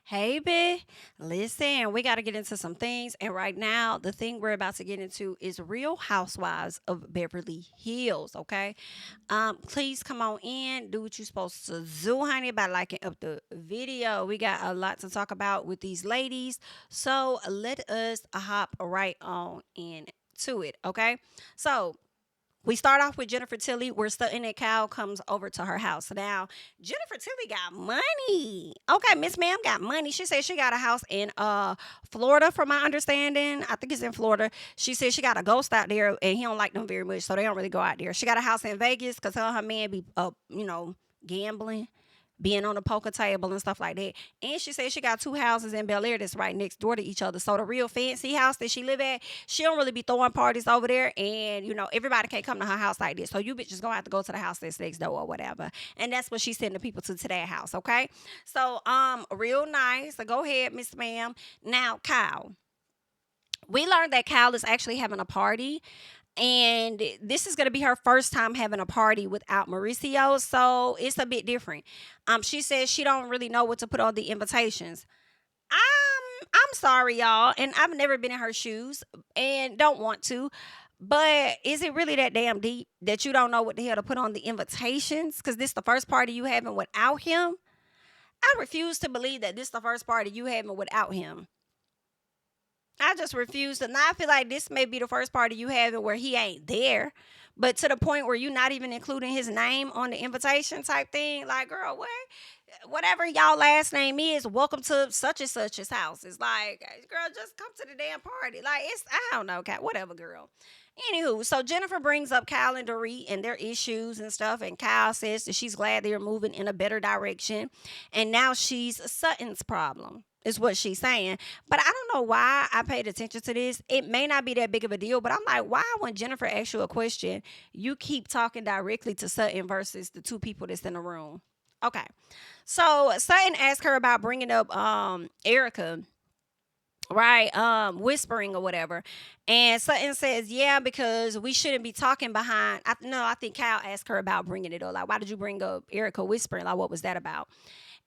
Hey, B. Listen, we got to get into some things. And right now, the thing we're about to get into is Real Housewives of Beverly Hills, okay? Please come on in, do what you're supposed to do, honey, by liking up the video. We got a lot to talk about with these ladies. So let us hop right on into it, okay? So, we start off with Jennifer Tilly, where Sutton and Cal comes over to her house. Now, Jennifer Tilly got money. Okay, Miss Ma'am got money. She said she got a house in Florida, from my understanding. I think it's in Florida. She said she got a ghost out there, and he don't like them very much, so they don't really go out there. She got a house in Vegas because her man be gambling, being on the poker table and stuff like that. And she said she got two houses in Bel Air that's right next door to each other. So the real fancy house that she live at, she don't really be throwing parties over there. And, everybody can't come to her house like this. So you bitches gonna have to go to the house that's next door or whatever. And that's what she's sending people to that house, okay? So, real nice. So go ahead, Miss Ma'am. Now, Kyle. We learned that Kyle is actually having a party, and this is going to be her first time having a party without Mauricio, so it's a bit different. She says she don't really know what to put on the invitations. I'm sorry, y'all, and I've never been in her shoes and don't want to. But is it really that damn deep that you don't know what the hell to put on the invitations? Because this the first party you having without him. I refuse to believe that this the first party you having without him. I just refuse to. Now I feel like this may be the first party you having where he ain't there, but to the point where you're not even including his name on the invitation type thing. Like, girl, what? Whatever y'all last name is, welcome to such and such's house. It's like, girl, just come to the damn party. Like, I don't know, Kat, whatever, girl. Anywho, so Jennifer brings up Kyle and Dorit and their issues and stuff, and Kyle says that she's glad they're moving in a better direction, and now she's Sutton's problem, is what she's saying. But I don't know why I paid attention to this. It may not be that big of a deal, but I'm like, why when Jennifer asks you a question, you keep talking directly to Sutton versus the two people that's in the room? Okay. So Sutton asked her about bringing up Erica, right? Whispering or whatever. And Sutton says, yeah, because we shouldn't be talking behind. I think Kyle asked her about bringing it up. Like, why did you bring up Erica whispering? Like, what was that about?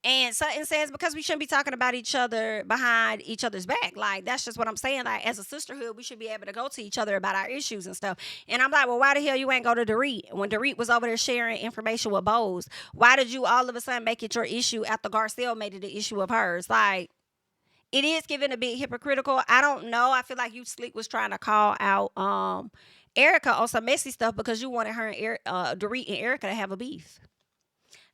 And Sutton says, because we shouldn't be talking about each other behind each other's back. Like, that's just what I'm saying. Like, as a sisterhood, we should be able to go to each other about our issues and stuff. And I'm like, well, why the hell you ain't go to Dorit? When Dorit was over there sharing information with Bose, why did you all of a sudden make it your issue after Garcelle made it an issue of hers? Like, it is giving a bit hypocritical. I don't know. I feel like you slick was trying to call out Erica on some messy stuff because you wanted her and Dorit and Erica to have a beef.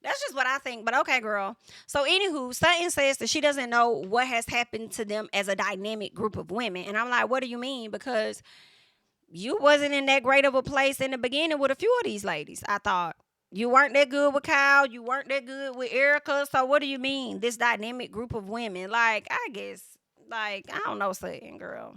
That's just what I think. But okay, girl. So, anywho, Sutton says that she doesn't know what has happened to them as a dynamic group of women. And I'm like, what do you mean? Because you wasn't in that great of a place in the beginning with a few of these ladies, I thought. You weren't that good with Kyle. You weren't that good with Erica. So, what do you mean? This dynamic group of women? Like, I guess, like, I don't know, Sutton, girl.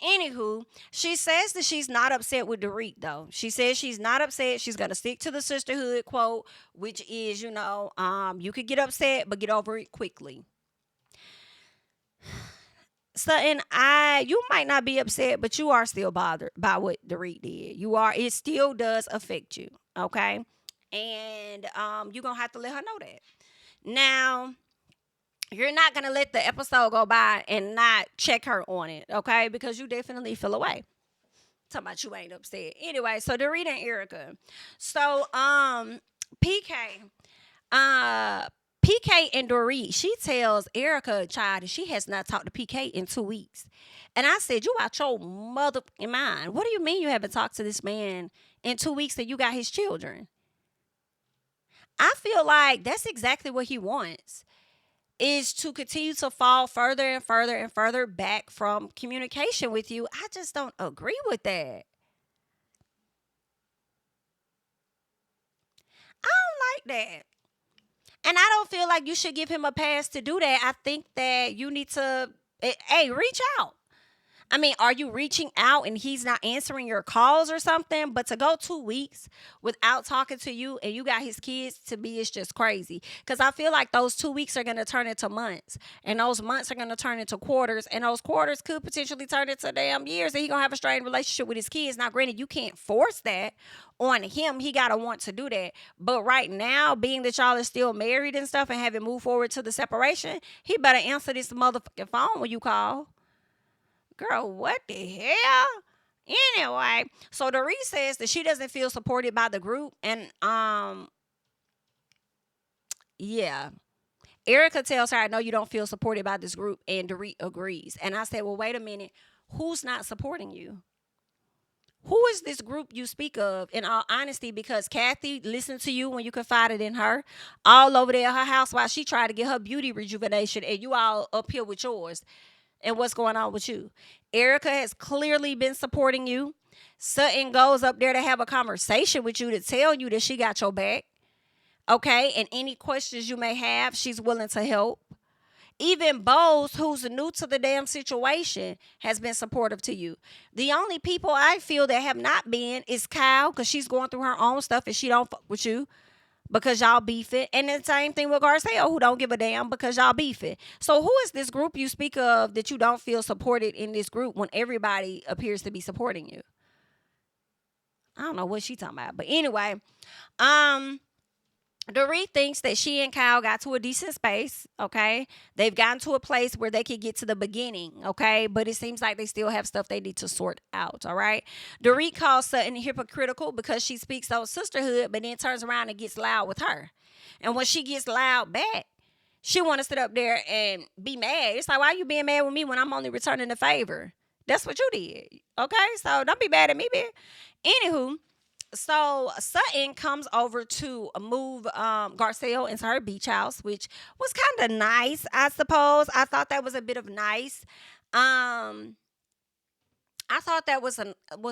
Anywho, she says that she's not upset with Dorit, though. She says she's not upset. She's gonna stick to the sisterhood quote, which is, you could get upset, but get over it quickly. Sutton, you might not be upset, but you are still bothered by what Dorit did. You are. It still does affect you. Okay, and you're gonna have to let her know that. Now, you're not gonna let the episode go by and not check her on it, okay? Because you definitely feel away. Talking about you ain't upset. Anyway, so Dorita and Erica. So PK, PK and Dorit, she tells Erica, child, she has not talked to PK in 2 weeks. And I said, you out your mother in mind. What do you mean you haven't talked to this man in 2 weeks that you got his children? I feel like that's exactly what he wants, is to continue to fall further and further and further back from communication with you. I just don't agree with that. I don't like that. And I don't feel like you should give him a pass to do that. I think that you need to, hey, reach out. I mean, are you reaching out and he's not answering your calls or something? But to go 2 weeks without talking to you and you got his kids, to me, it's just crazy. Because I feel like those 2 weeks are going to turn into months. And those months are going to turn into quarters. And those quarters could potentially turn into damn years. And he's going to have a strained relationship with his kids. Now, granted, you can't force that on him. He got to want to do that. But right now, being that y'all are still married and stuff and haven't moved forward to the separation, he better answer this motherfucking phone when you call. Girl, what the hell? Anyway, so Dorit says that she doesn't feel supported by the group, and yeah. Erica tells her, I know you don't feel supported by this group, and Dorit agrees. And I said, well, wait a minute. Who's not supporting you? Who is this group you speak of, in all honesty? Because Kathy listened to you when you confided in her. All over there at her house while she tried to get her beauty rejuvenation, and you all up here with yours. And what's going on with you? Erica has clearly been supporting you. Sutton goes up there to have a conversation with you to tell you that she got your back. Okay? And any questions you may have, she's willing to help. Even Bose, who's new to the damn situation, has been supportive to you. The only people I feel that have not been is Kyle, because she's going through her own stuff and she don't fuck with you because y'all beefing. And the same thing with Garcelle, who don't give a damn because y'all beefing. So who is this group you speak of that you don't feel supported in this group when everybody appears to be supporting you? I don't know what she talking about. But anyway, Dorit thinks that she and Kyle got to a decent space, okay? They've gotten to a place where they could get to the beginning, okay? But it seems like they still have stuff they need to sort out, all right? Dorit calls Sutton hypocritical because she speaks on sisterhood, but then turns around and gets loud with her. And when she gets loud back, she want to sit up there and be mad. It's like, why are you being mad with me when I'm only returning the favor? That's what you did, okay? So don't be mad at me, bitch. Anywho, so Sutton comes over to move Garcelle into her beach house, which was kind of nice, I suppose. I thought that was a bit of nice. I thought that was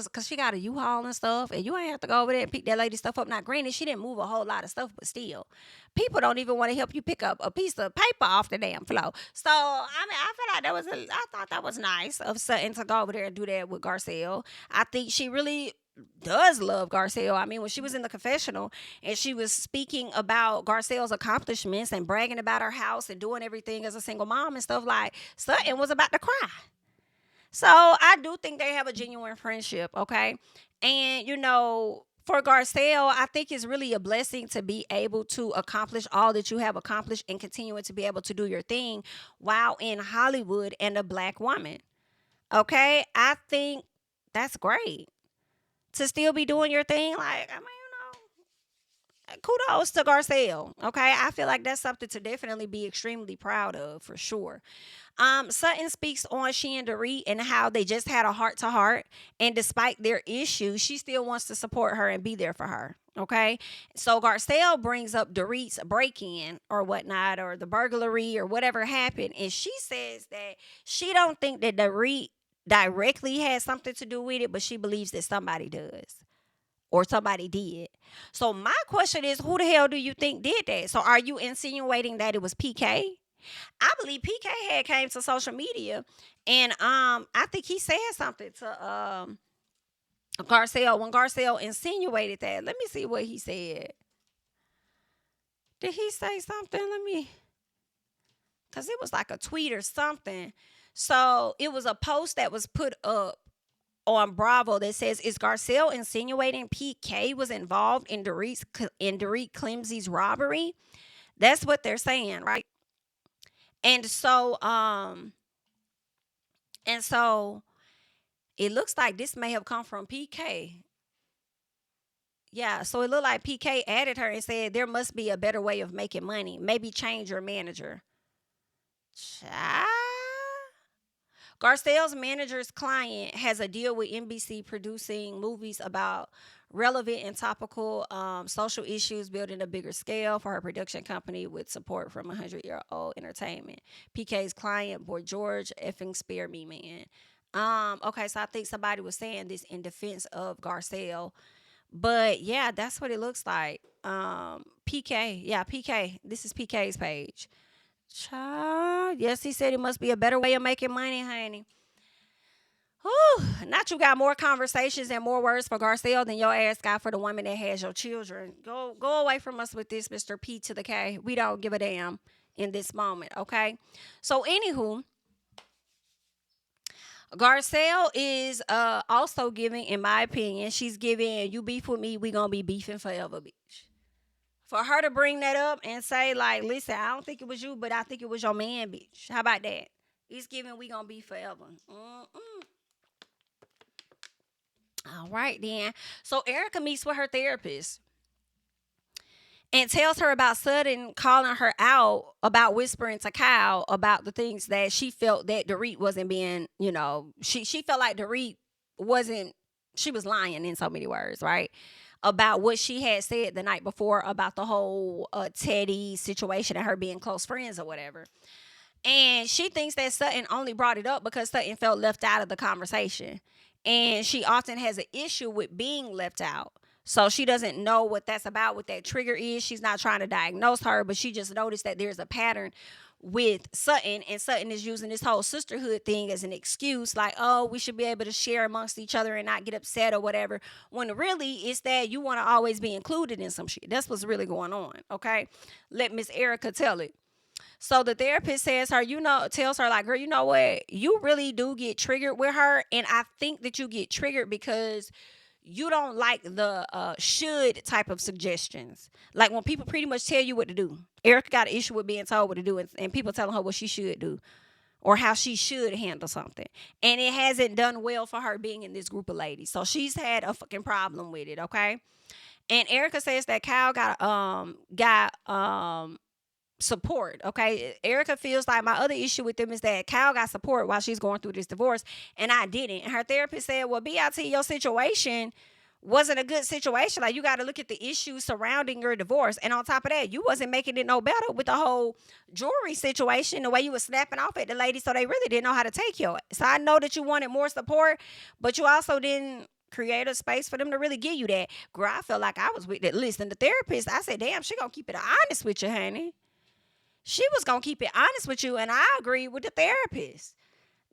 because she got a U-Haul and stuff, and you ain't have to go over there and pick that lady stuff up. Now, granted, she didn't move a whole lot of stuff, but still, people don't even want to help you pick up a piece of paper off the damn floor. So, I mean, I feel like I thought that was nice of Sutton to go over there and do that with Garcelle. I think she really does love Garcelle. I mean, when she was in the confessional and she was speaking about Garcelle's accomplishments and bragging about her house and doing everything as a single mom and stuff, like, Sutton was about to cry. So I do think they have a genuine friendship, okay? And, for Garcelle, I think it's really a blessing to be able to accomplish all that you have accomplished and continuing to be able to do your thing while in Hollywood and a black woman, okay? I think that's great. To still be doing your thing, like, I mean, kudos to Garcelle, okay? I feel like that's something to definitely be extremely proud of, for sure. Sutton speaks on she and Dorit and how they just had a heart-to-heart, and despite their issues, she still wants to support her and be there for her, okay? So Garcelle brings up Dorit's break-in or whatnot, or the burglary or whatever happened, and she says that she don't think that Dorit directly has something to do with it, but she believes that somebody does or somebody did. So my question is, who the hell do you think did that? So are you insinuating that it was PK? I believe PK had came to social media and I think he said something to Garcelle when Garcelle insinuated that. Let me see what he said. Did he say something? Because it was like a tweet or something. So it was a post that was put up on Bravo that says, is Garcelle insinuating PK was involved in Dorit Clemsy's robbery? That's what they're saying, right? And so it looks like this may have come from PK. Yeah, so it looked like PK added her and said there must be a better way of making money. Maybe change your manager. Child. Garcelle's manager's client has a deal with NBC producing movies about relevant and topical social issues, building a bigger scale for her production company with support from 100-year-old entertainment. PK's client, boy George, effing spare me, man. Okay, so I think somebody was saying this in defense of Garcelle. But yeah, that's what it looks like. PK. Yeah, PK. This is PK's page. Child. Yes, he said it must be a better way of making money, honey. Whew, not you got more conversations and more words for Garcelle than your ass got for the woman that has your children. Go away from us with this, Mr. P to the K. We don't give a damn in this moment, okay? So, anywho, Garcelle is also giving, in my opinion, she's giving, you beef with me, we gonna be beefing forever, bitch. For her to bring that up and say, like, listen, I don't think it was you, but I think it was your man, bitch. How about that? It's giving, we gonna be forever. All right, then. So Erica meets with her therapist and tells her about Sutton calling her out about whispering to Kyle about the things that she felt that Dorit wasn't being, she felt like Dorit wasn't, she was lying in so many words, right? About what she had said the night before about the whole Teddy situation and her being close friends or whatever. And she thinks that Sutton only brought it up because Sutton felt left out of the conversation. And she often has an issue with being left out. So she doesn't know what that's about, what that trigger is. She's not trying to diagnose her, but she just noticed that there's a pattern with Sutton, and Sutton is using this whole sisterhood thing as an excuse, like, oh, we should be able to share amongst each other and not get upset or whatever, when really it's that you want to always be included in some shit. That's what's really going on, okay? Let Miss Erica tell it. So the therapist tells her, like, girl, you know what? You really do get triggered with her. And I think that you get triggered because you don't like the should type of suggestions. Like when people pretty much tell you what to do. Erica got an issue with being told what to do and people telling her what she should do or how she should handle something. And it hasn't done well for her being in this group of ladies. So she's had a fucking problem with it, okay? And Erica says that Kyle got support, okay? Erica feels like my other issue with them is that Kyle got support while she's going through this divorce and I didn't. And her therapist said, well, BIT, your situation wasn't a good situation. Like, you got to look at the issues surrounding your divorce. And on top of that, you wasn't making it no better with the whole jewelry situation, the way you was snapping off at the lady, so they really didn't know how to take you. So I know that you wanted more support, but you also didn't create a space for them to really give you that. Girl, I felt like I was with that. Listen, the therapist, I said, damn, she gonna keep it honest with you, honey. She was going to keep it honest with you, and I agree with the therapist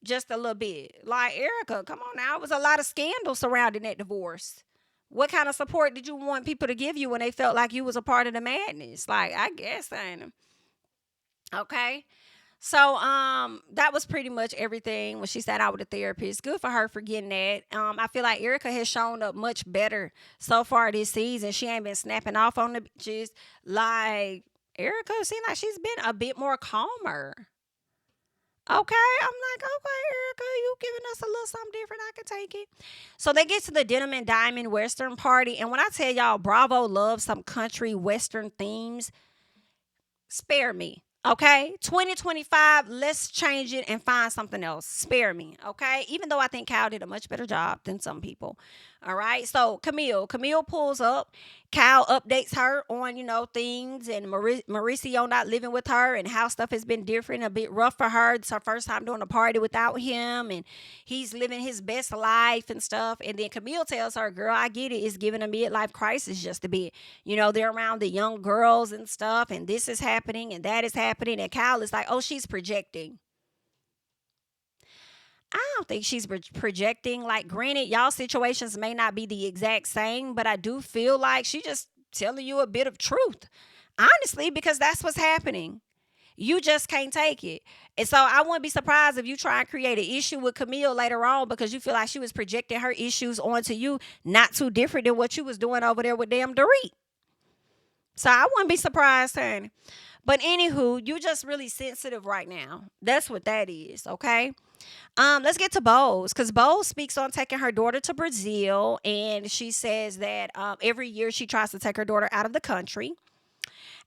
just a little bit. Like, Erica, come on now. It was a lot of scandal surrounding that divorce. What kind of support did you want people to give you when they felt like you was a part of the madness? Like, I guess, ain't it? Okay. So, that was pretty much everything when she sat out with the therapist. Good for her for getting that. I feel like Erica has shown up much better so far this season. She ain't been snapping off on the bitches. Like, Erica seems like she's been a bit more calmer. Okay, I'm like, okay, Erica, you giving us a little something different. I can take it. So they get to the Denim and Diamond Western party. And when I tell y'all, Bravo loves some country Western themes, spare me. Okay, 2025, let's change it and find something else. Spare me, okay? Even though I think Kyle did a much better job than some people. All right, so Camille pulls up. Kyle updates her on, things, and Mauricio not living with her and how stuff has been different, a bit rough for her. It's her first time doing a party without him, and he's living his best life and stuff. And then Camille tells her, girl, I get it. It's giving a midlife crisis just a bit. They're around the young girls and stuff, and this is happening and that is happening. And Kyle is like, oh, she's projecting. I don't think she's projecting. Like, granted, y'all situations may not be the exact same, but I do feel like she's just telling you a bit of truth. Honestly, because that's what's happening. You just can't take it. And so I wouldn't be surprised if you try and create an issue with Camille later on because you feel like she was projecting her issues onto you, not too different than what you was doing over there with damn Dorit. So I wouldn't be surprised, honey. But anywho, you just really sensitive right now. That's what that is, okay? Let's get to Bose, because Bose speaks on taking her daughter to Brazil, and she says that every year she tries to take her daughter out of the country,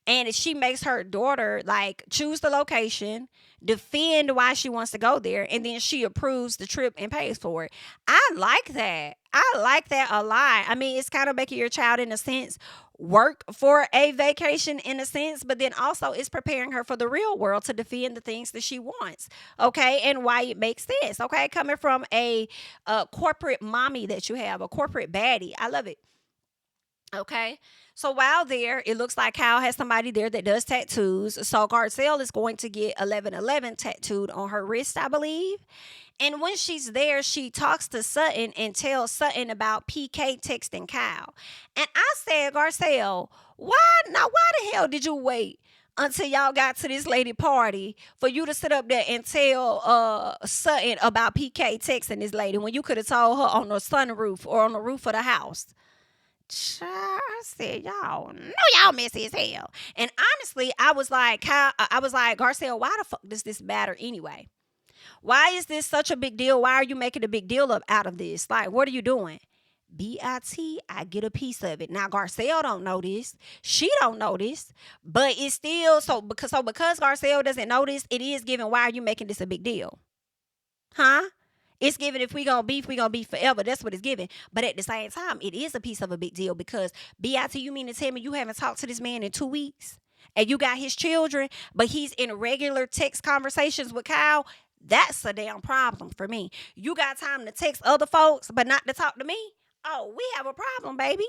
and she makes her daughter like choose the location, defend why she wants to go there, and then she approves the trip and pays for it. I like that. I like that a lot. I mean, it's kind of making your child, in a sense, work for a vacation in a sense, but then also it's preparing her for the real world to defend the things that she wants, okay, and why it makes sense, okay, coming from a corporate mommy that you have, a corporate baddie. I love it. Okay. So while there, it looks like Kyle has somebody there that does tattoos. So Garcelle is going to get 1111 tattooed on her wrist, I believe. And when she's there, she talks to Sutton and tells Sutton about PK texting Kyle. And I said, Garcelle, why the hell did you wait until y'all got to this lady party for you to sit up there and tell Sutton about PK texting this lady when you could have told her on the sunroof or on the roof of the house? I said, y'all know y'all messy as hell. And honestly, I was like, Garcelle, why the fuck does this matter anyway? Why is this such a big deal? Why are you making a big deal out of this? Like, what are you doing? I get a piece of it. Now, Garcelle don't know this. She don't know this. But it's still, because Garcelle doesn't know this, it is given, why are you making this a big deal? Huh? It's given, if we gonna beef forever. That's what it's given. But at the same time, it is a piece of a big deal because you mean to tell me you haven't talked to this man in 2 weeks? And you got his children, but he's in regular text conversations with Kyle? That's a damn problem for me. You got time to text other folks, but not to talk to me? Oh, we have a problem, baby.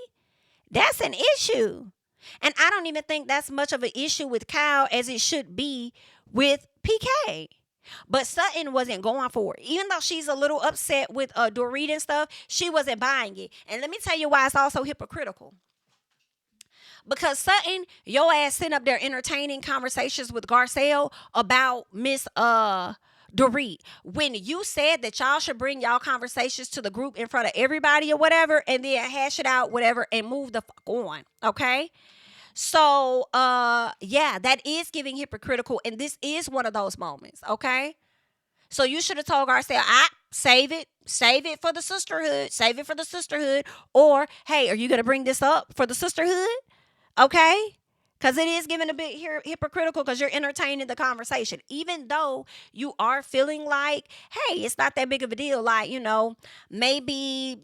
That's an issue. And I don't even think that's much of an issue with Kyle as it should be with PK. But Sutton wasn't going for it. Even though she's a little upset with Dorit and stuff, she wasn't buying it. And let me tell you why it's also hypocritical. Because Sutton, your ass sitting up there entertaining conversations with Garcelle about Miss Dorit, when you said that y'all should bring y'all conversations to the group in front of everybody or whatever, and then hash it out, whatever, and move the fuck on. Okay? So, yeah, that is giving hypocritical, and this is one of those moments, okay? So you should have told Garcelle, save it for the sisterhood, or, hey, are you going to bring this up for the sisterhood? Okay? Because it is giving a bit hypocritical because you're entertaining the conversation, even though you are feeling like, hey, it's not that big of a deal. Like, maybe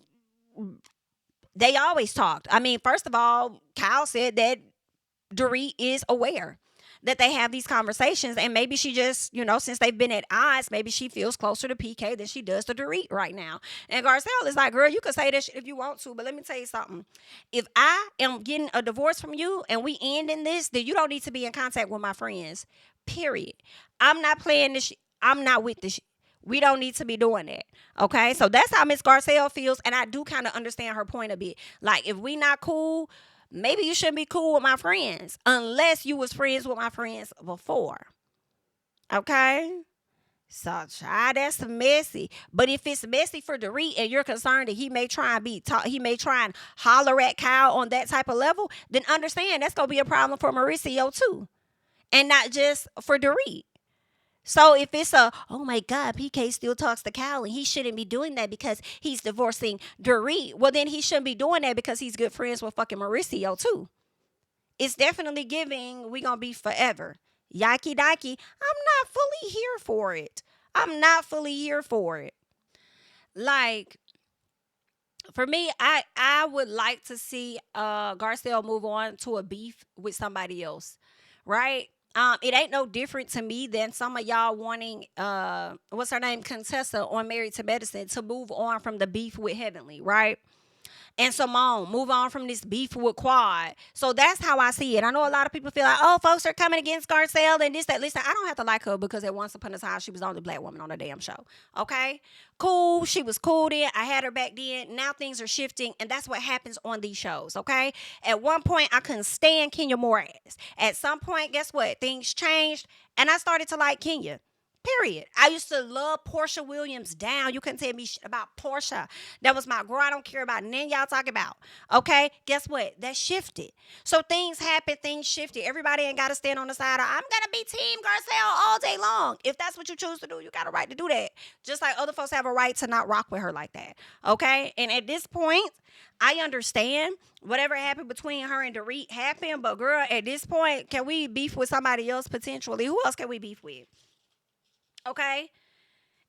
they always talked. I mean, first of all, Kyle said that Dorit is aware that they have these conversations, and maybe she just, since they've been at odds, maybe she feels closer to PK than she does to Dorit right now. And Garcelle is like, girl, you can say that shit if you want to, but let me tell you something. If I am getting a divorce from you and we end in this, then you don't need to be in contact with my friends, period. I'm not playing this shit. I'm not with this shit. We don't need to be doing that. Okay? So that's how Miss Garcelle feels, and I do kind of understand her point a bit. Like, if we not cool, maybe you shouldn't be cool with my friends unless you was friends with my friends before. Okay? So, child, that's messy. But if it's messy for Dorit and you're concerned that he may try and holler at Kyle on that type of level, then understand that's going to be a problem for Mauricio too. And not just for Dorit. So if it's oh my God, PK still talks to Kyle and he shouldn't be doing that because he's divorcing Dorit, well then he shouldn't be doing that because he's good friends with fucking Mauricio too. It's definitely giving, we gonna be forever. Yaki daki. I'm not fully here for it. Like, for me, I would like to see Garcelle move on to a beef with somebody else, right? It ain't no different to me than some of y'all wanting what's her name, Contessa on Married to Medicine, to move on from the beef with Heavenly, right? And Simone, move on from this beef with Quad. So that's how I see it. I know a lot of people feel like, oh, folks are coming against Garcelle and this, that. Listen, I don't have to like her because at once upon a time she was the only black woman on the damn show. Okay? Cool. She was cool then. I had her back then. Now things are shifting, and that's what happens on these shows, okay? At one point, I couldn't stand Kenya Moore ass. At some point, guess what? Things changed, and I started to like Kenya. Period. I used to love Porsha Williams down. You couldn't tell me shit about Porsha. That was my girl. I don't care about none y'all talking about. Okay? Guess what? That shifted. So things happened. Things shifted. Everybody ain't got to stand on the side of, I'm going to be Team Garcelle all day long. If that's what you choose to do, you got a right to do that. Just like other folks have a right to not rock with her like that. Okay? And at this point, I understand whatever happened between her and Dorit happened. But girl, at this point, can we beef with somebody else potentially? Who else can we beef with? Okay?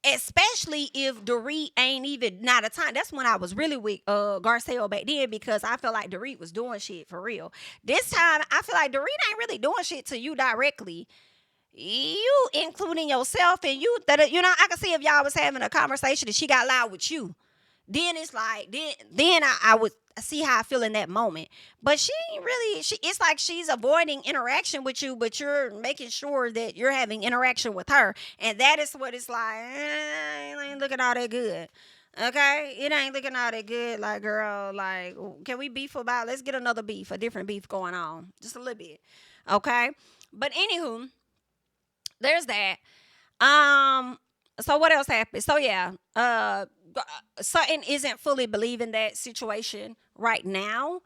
Especially if Dorit ain't even, not a time. That's when I was really with Garcelle back then, because I felt like Dorit was doing shit for real. This time, I feel like Dorit ain't really doing shit to you directly. You including yourself, and I can see if y'all was having a conversation and she got loud with you. Then it's like, then I would see how I feel in that moment. But she ain't really, it's like she's avoiding interaction with you, but you're making sure that you're having interaction with her. And that is what it's like, it ain't looking all that good. Okay? It ain't looking all that good. Like, girl, like, can we beef about, let's get another beef, a different beef going on. Just a little bit. Okay? But anywho, there's that. So what else happened? So yeah, Sutton isn't fully believing that situation right now.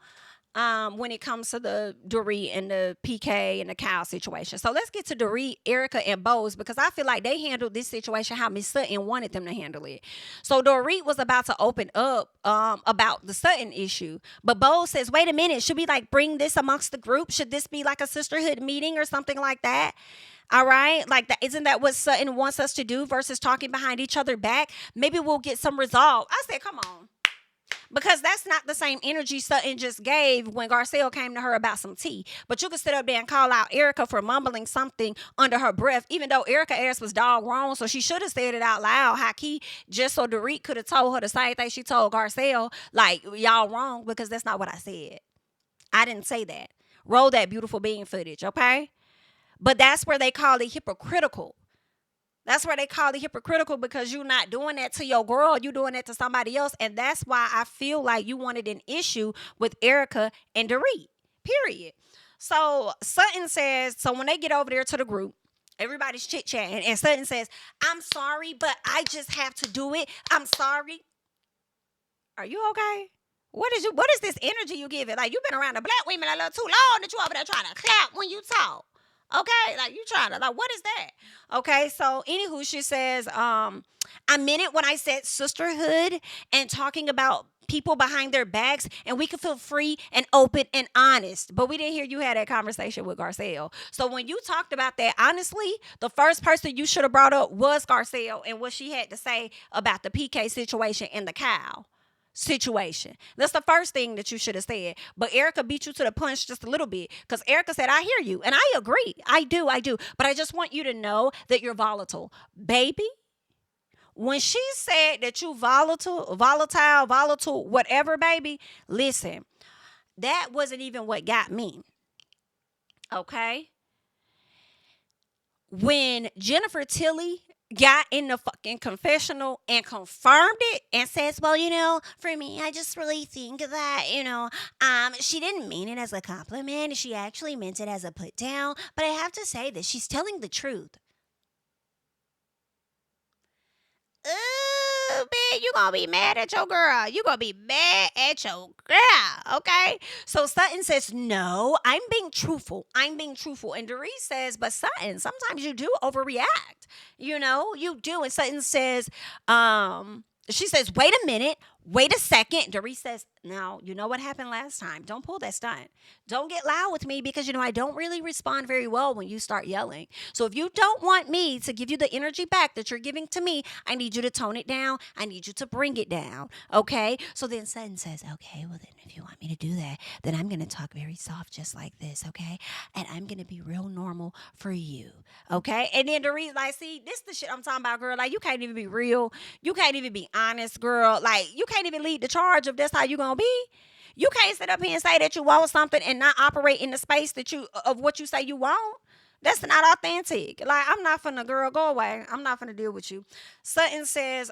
When it comes to the Dorit and the PK and the cow situation. So let's get to Dorit, Erica, and Bose, because I feel like they handled this situation how Miss Sutton wanted them to handle it. So Dorit was about to open up about the Sutton issue, but Bose says, wait a minute, should we like bring this amongst the group? Should this be like a sisterhood meeting or something like that? All right, like that, isn't that what Sutton wants us to do versus talking behind each other back? Maybe we'll get some resolve. I said, come on. Because that's not the same energy Sutton just gave when Garcelle came to her about some tea. But you could sit up there and call out Erica for mumbling something under her breath, even though Erica's ass was dog wrong. So she should have said it out loud, high key, just so Dorit could have told her the same thing she told Garcelle, like, y'all wrong, because that's not what I said. I didn't say that. Roll that beautiful being footage, okay? But that's where they call it hypocritical. That's where they call it hypocritical, because you're not doing that to your girl. You're doing that to somebody else. And that's why I feel like you wanted an issue with Erica and Dorit, period. So Sutton says, so when they get over there to the group, everybody's chit-chatting, and Sutton says, I'm sorry, but I just have to do it. I'm sorry. Are you okay? What is this energy you give it? Like, you've been around the black women a little too long that you over there trying to clap when you talk. Okay, like, you trying to, like, what is that? Okay, so anywho, she says, I meant it when I said sisterhood and talking about people behind their backs, and we could feel free and open and honest. But we didn't hear you had that conversation with Garcelle. So when you talked about that, honestly, the first person you should have brought up was Garcelle and what she had to say about the PK situation and the cow situation. That's the first thing that you should have said. But Erica beat you to the punch just a little bit, because Erica said, I hear you, and I agree. I do. But I just want you to know that you're volatile. Baby, when she said that you volatile, whatever, baby, listen, that wasn't even what got me. Okay? When Jennifer Tilly got in the fucking confessional and confirmed it and says, well, for me, I just really think that, she didn't mean it as a compliment. She actually meant it as a put down. But I have to say that she's telling the truth. Ooh, man, you gonna be mad at your girl. You gonna be mad at your girl, okay? So Sutton says, no, I'm being truthful. And Dorit says, but Sutton, sometimes you do overreact. You do. And Sutton says, she says, wait a minute. Wait a second. Dorit says, now, you know what happened last time. Don't pull that stunt. Don't get loud with me, because, I don't really respond very well when you start yelling. So if you don't want me to give you the energy back that you're giving to me, I need you to tone it down. I need you to bring it down. Okay? So then Sutton says, okay, well then if you want me to do that, then I'm going to talk very soft just like this, okay? And I'm going to be real normal for you. Okay? And then Dorit's like, see, this is the shit I'm talking about, girl. Like, you can't even be real. You can't even be honest, girl. Like, you can't even lead the charge if that's how you gonna be. You can't sit up here and say that you want something and not operate in the space of what you say you want. That's not authentic. Like, I'm not finna, girl, go away. I'm not finna deal with you. Sutton says,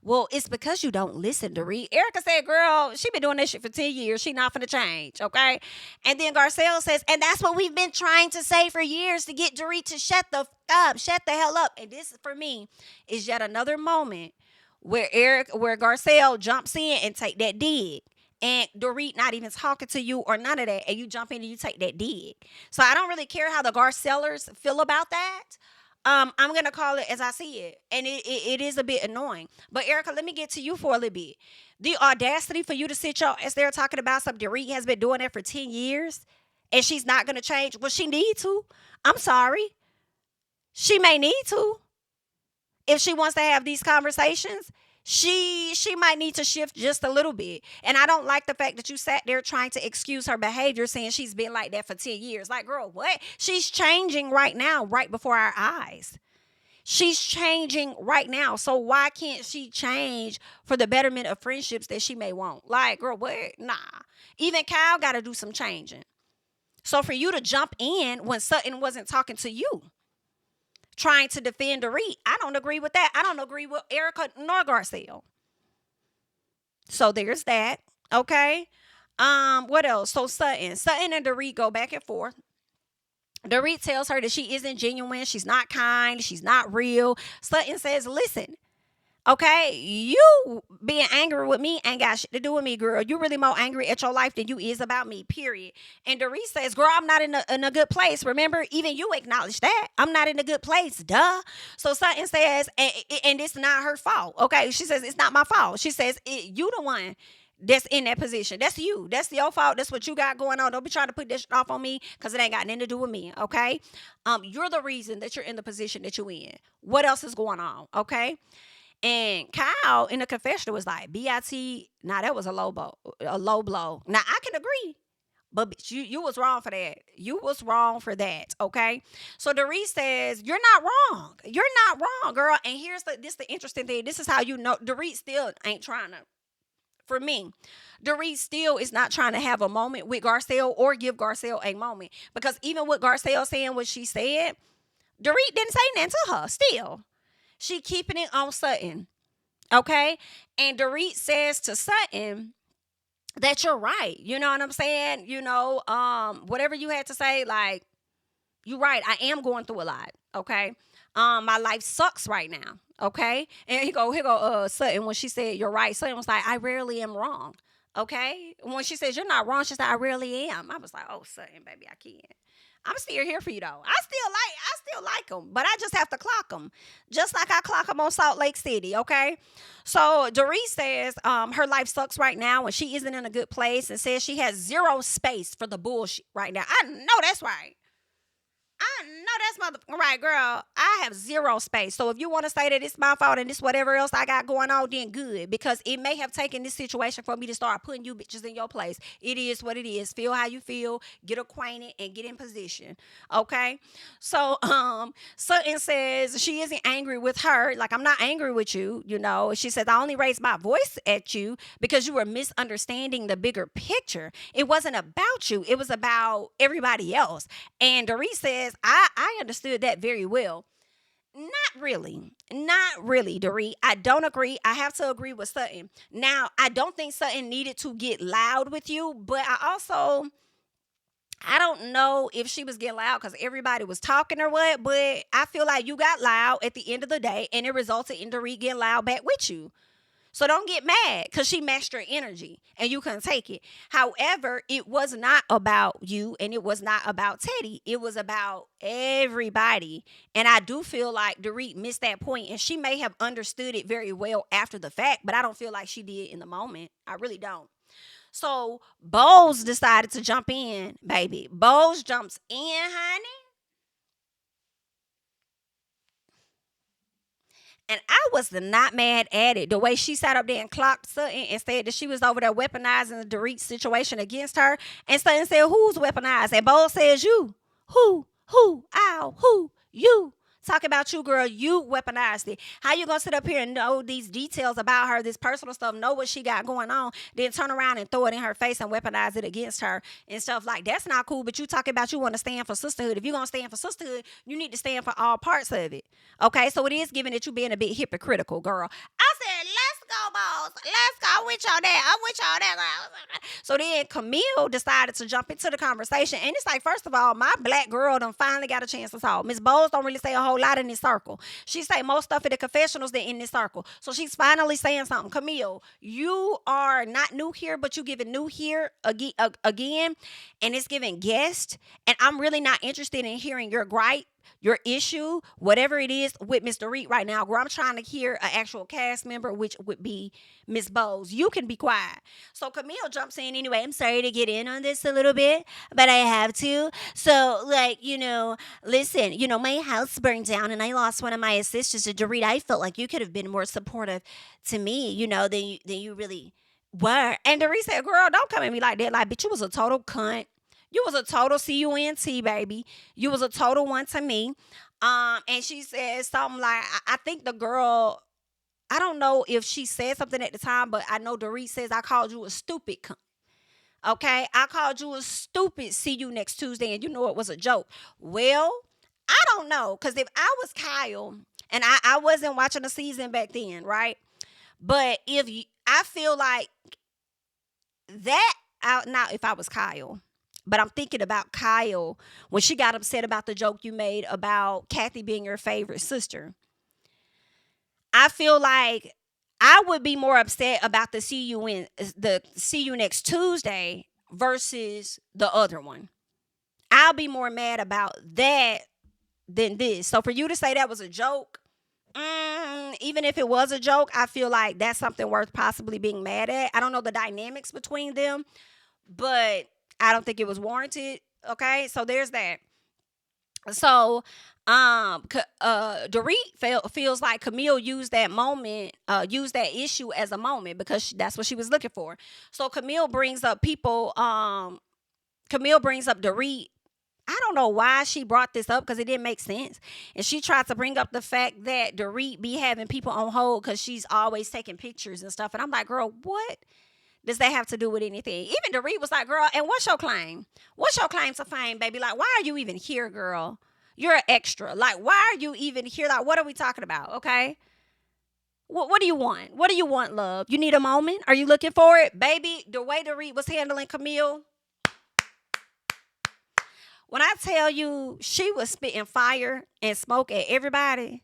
well, it's because you don't listen, Dorit. Erica said, girl, she been doing this shit for 10 years. She not finna change, okay? And then Garcelle says, and that's what we've been trying to say for years, to get Dorit to shut the hell up. And this, for me, is yet another moment where Garcelle jumps in and take that dig. And Dorit not even talking to you or none of that, and you jump in and you take that dig. So I don't really care how the Garcellers feel about that. I'm going to call it as I see it. And it is a bit annoying. But Erica, let me get to you for a little bit. The audacity for you to sit your ass there talking about something. Dorit has been doing that for 10 years, and she's not going to change. Well, she need to. I'm sorry. She may need to. If she wants to have these conversations, she might need to shift just a little bit. And I don't like the fact that you sat there trying to excuse her behavior, saying she's been like that for 10 years. Like, girl, what? She's changing right now, right before our eyes. She's changing right now. So why can't she change for the betterment of friendships that she may want? Like, girl, what? Nah. Even Kyle got to do some changing. So for you to jump in when Sutton wasn't talking to you, trying to defend Dorit, I don't agree with that. I don't agree with Erica nor Garcelle. So there's that. Okay. What else? So Sutton and Dorit go back and forth. Dorit tells her that she isn't genuine, she's not kind, she's not real. Sutton says, listen, okay, you being angry with me ain't got shit to do with me, girl. You really more angry at your life than you is about me, period. And Dorit says, girl, I'm not in a good place. Remember, even you acknowledge that. I'm not in a good place, duh. So Sutton says, and it's not her fault, okay? She says, it's not my fault. She says, you the one that's in that position. That's you. That's your fault. That's what you got going on. Don't be trying to put this shit off on me because it ain't got nothing to do with me, okay? You're the reason that you're in the position that you're in. What else is going on, okay? And Kyle in the confessional was like, BIT, nah, that was a low blow. Now, I can agree, but bitch, you was wrong for that. You was wrong for that, okay? So Dorit says, you're not wrong. You're not wrong, girl. And here's the interesting thing. This is how you know Dorit still ain't trying to, for me, Dorit still is not trying to have a moment with Garcelle or give Garcelle a moment. Because even with Garcelle saying what she said, Dorit didn't say nothing to her still. She keeping it on Sutton, okay? And Dorit says to Sutton that you're right. You know what I'm saying? You know, whatever you had to say, like, you're right. I am going through a lot, okay? My life sucks right now, okay? And here go, Sutton, when she said, you're right, Sutton was like, I rarely am wrong, okay? When she says, you're not wrong, she said, I rarely am. I was like, oh, Sutton, baby, I can't. I'm still here for you though. I still like them, but I just have to clock them, just like I clock them on Salt Lake City. Okay, so Dorit says her life sucks right now and she isn't in a good place, and says she has zero space for the bullshit right now. I know that's right. I know that's right, girl. I have zero space. So if you want to say that it's my fault and this whatever else I got going on, then good. Because it may have taken this situation for me to start putting you bitches in your place. It is what it is. Feel how you feel. Get acquainted and get in position. Okay? So Sutton says she isn't angry with her. Like, I'm not angry with you, you know. She says, I only raised my voice at you because you were misunderstanding the bigger picture. It wasn't about you. It was about everybody else. And Dorit says, I understood that very well. Not really, Dorit. I don't agree. I have to agree with Sutton. Now, I don't think Sutton needed to get loud with you, but I don't know if she was getting loud because everybody was talking or what, but I feel like you got loud at the end of the day, and it resulted in Dorit getting loud back with you. So don't get mad because she matched your energy and you couldn't take it. However, it was not about you and it was not about Teddy. It was about everybody. And I do feel like Dorit missed that point, and she may have understood it very well after the fact, but I don't feel like she did in the moment. I really don't. So Bose decided to jump in, baby. Bose jumps in, honey. And I was not mad at it. The way she sat up there and clocked Sutton and said that she was over there weaponizing the Dorit situation against her. And Sutton said, who's weaponized? And Bo says, you. Who? Ow. Who? You. Talk about you, girl. You weaponized it. How you gonna sit up here and know these details about her, this personal stuff, know what she got going on, then turn around and throw it in her face and weaponize it against her and stuff like that's not cool. But you talking about you want to stand for sisterhood. If you're gonna stand for sisterhood, you need to stand for all parts of it. Okay, so it is giving that you being a bit hypocritical, girl. I said, let's go, boss. Let's go with y'all there. I'm with y'all there. So then Camille decided to jump into the conversation. And it's like, first of all, my black girl done finally got a chance to talk. Miss Bowles don't really say a whole lot in this circle. She say most stuff in the confessionals than in this circle. So she's finally saying something. Camille, you are not new here, but you giving new here again. And it's giving guest. And I'm really not interested in hearing your gripe, your issue, whatever it is with Miss Dorit right now, girl. I'm trying to hear an actual cast member, which would be Miss Bowles. You can be quiet. So Camille jumps in anyway. I'm sorry to get in on this a little bit, but I have to. So, like, listen, my house burned down and I lost one of my assistants to Dorit. I felt like you could have been more supportive to me, than you really were. And Dorit said, girl, don't come at me like that. Like, bitch, you was a total cunt. You was a total CUNT, baby. You was a total one to me. And she said something like, I think the girl, I don't know if she said something at the time, but I know Dorit says, I called you a stupid cunt. Okay, I called you a stupid see you next Tuesday, and you know it was a joke. Well, I don't know, because if I was Kyle, and I wasn't watching the season back then, right? But I feel like that, not if I was Kyle, but I'm thinking about Kyle when she got upset about the joke you made about Kathy being your favorite sister. I feel like I would be more upset about the see you next Tuesday versus the other one. I'll be more mad about that than this. So for you to say that was a joke, even if it was a joke, I feel like that's something worth possibly being mad at. I don't know the dynamics between them, but I don't think it was warranted. Okay, so there's that. So Dorit feels like Camille used that moment, used that issue as a moment because that's what she was looking for. So Camille brings up Dorit. I don't know why she brought this up because it didn't make sense. And she tried to bring up the fact that Dorit be having people on hold because she's always taking pictures and stuff. And I'm like, girl, what does that have to do with anything? Even Dorit was like, girl, and what's your claim? What's your claim to fame, baby? Like, why are you even here, girl? You're an extra. Like, why are you even here? Like, what are we talking about? Okay. What do you want? What do you want, love? You need a moment? Are you looking for it? Baby, the way Dorit was handling Camille, when I tell you she was spitting fire and smoke at everybody,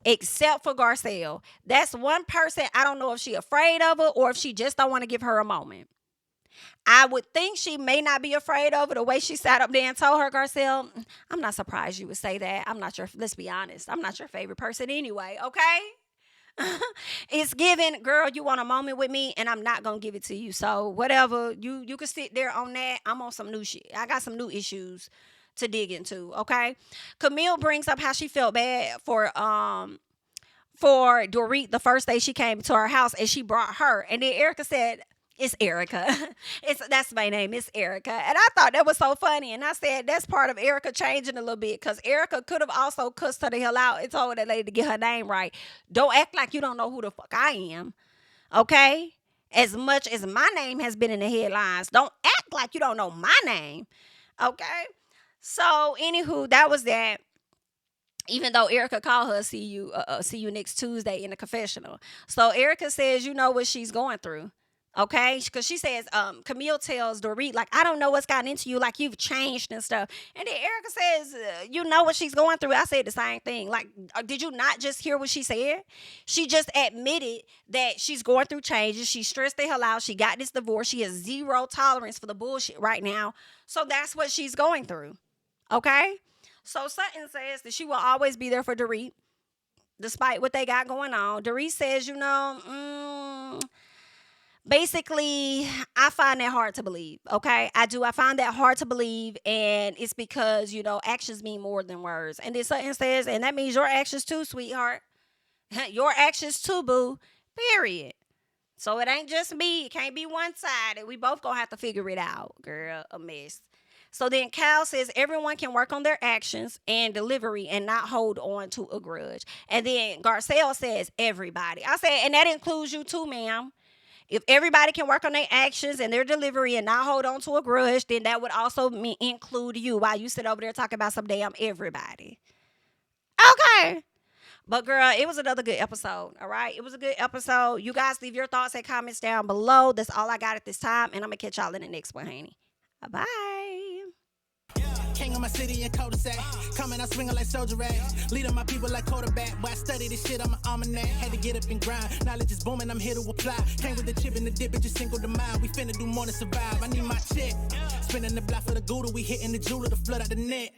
except for Garcelle. That's one person, I don't know if she afraid of her or if she just don't want to give her a moment. I would think she may not be afraid of it the way she sat up there and told her, Garcelle, I'm not surprised you would say that. I'm not your, let's be honest, I'm not your favorite person anyway, okay? It's given, girl, you want a moment with me and I'm not going to give it to you. So whatever, you can sit there on that. I'm on some new shit. I got some new issues to dig into, okay? Camille brings up how she felt bad for Dorit the first day she came to her house and she brought her. And then Erica said, it's Erica. That's my name. It's Erica. And I thought that was so funny. And I said, that's part of Erica changing a little bit. Because Erica could have also cussed her the hell out and told that lady to get her name right. Don't act like you don't know who the fuck I am. Okay? As much as my name has been in the headlines, don't act like you don't know my name. Okay? So, anywho, that was that. Even though Erica called her see you next Tuesday in the confessional. So, Erica says, you know what she's going through. Okay, because she says, Camille tells Dorit, like, I don't know what's gotten into you, like, you've changed and stuff. And then Erica says, you know what she's going through. I said the same thing. Like, did you not just hear what she said? She just admitted that she's going through changes. She's stressed the hell out. She got this divorce. She has zero tolerance for the bullshit right now. So that's what she's going through. Okay? So Sutton says that she will always be there for Dorit, despite what they got going on. Dorit says, you know, basically, I find that hard to believe, okay? I do. I find that hard to believe, and it's because, you know, actions mean more than words. And then Sutton says, and that means your actions too, sweetheart. Your actions too, boo, period. So it ain't just me. It can't be one-sided. We both gonna have to figure it out, girl, a mess. So then Cal says everyone can work on their actions and delivery and not hold on to a grudge. And then Garcelle says everybody. I said, and that includes you too, ma'am. If everybody can work on their actions and their delivery and not hold on to a grudge, then that would also include you while you sit over there talking about some damn everybody. Okay. But, girl, it was another good episode, all right? It was a good episode. You guys leave your thoughts and comments down below. That's all I got at this time, and I'm going to catch y'all in the next one, honey. Bye-bye. King of my city and cul-de-sac. Coming out swinging like soldier rag. Leading my people like quarterback. Boy, I study this shit, I'm an almanac. Had to get up and grind. Knowledge is booming, I'm here to apply. Came with the chip and the dip, it just single the mind. We finna do more than survive. I need my check. Spinning the block for the Gouda. We hitting the jeweler to flood out the net.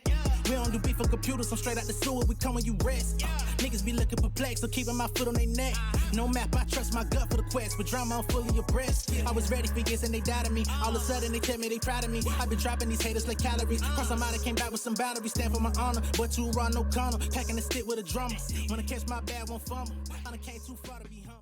We don't do beef on computers, I'm straight out the sewer. We come when you rest. Niggas be looking perplexed, so keeping my foot on their neck. No map, I trust my gut for the quest. With drama, I'm fully abreast. I was ready for years and they doubted me. All of a sudden, they tell me they proud of me. I've been dropping these haters like calories. Cross them out, I came back with some boundaries. Stand for my honor, but too raw, no corner. Packing the stick with a drummer. Wanna catch my bad, won't fumble. I done came too far to be humble.